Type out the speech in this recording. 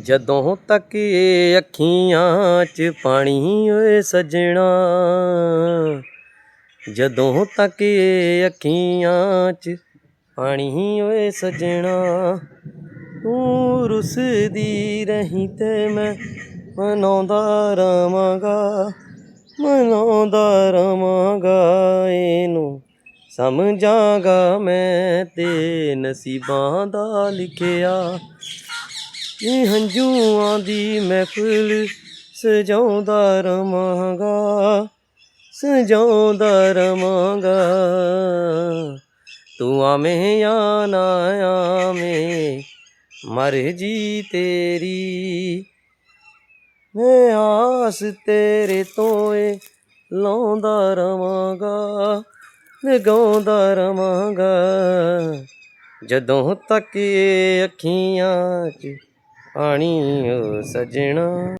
ਜਦੋਂ ਤੱਕ ਇਹ ਅੱਖੀਆਂ 'ਚ ਪਾਣੀ ਓਏ ਸੱਜਣਾ, ਜਦੋਂ ਤੱਕ ਇਹ ਅੱਖੀਆਂ 'ਚ ਪਾਣੀ ਓਏ ਸੱਜਣਾ, ਤੂੰ ਰੁੱਸਦੀ ਰਹੀਂ ਤੇ ਮੈਂ ਮਨਾਉਂਦਾ ਰਵਾਂਗਾ, ਮਨਾਉਂਦਾ ਰਵਾਂਗਾ। ਇਹਨੂੰ ਸਮਝਾਂਗਾ ਮੈਂ ਤੇ ਨਸੀਬਾਂ ਦਾ ਲਿਖਿਆ, ਨੀ ਹੰਝੂਆਂ ਦੀ ਮਹਿਫਿਲ ਸਜਾਉਂਦਾ ਰਵਾਂਗਾ, ਸਜਾਉਂਦਾ ਰਵਾਂਗਾ। ਤੂੰ ਆਵੇਂ ਜਾਂ ਨਾ ਆਵੇਂ ਮਰਜ਼ੀ ਤੇਰੀ, ਮੈਂ ਆਸ ਤੇਰੇ ਤੋਂ ਏ ਲਾਉਂਦਾ ਰਵਾਂਗਾ, ਲਗਾਉਂਦਾ ਰਵਾਂਗਾ। ਜਦੋਂ ਤੱਕ ਇਹ ਅੱਖੀਆਂ 'ਚ ਪਾਣੀ ਓ ਸੱਜਣਾ।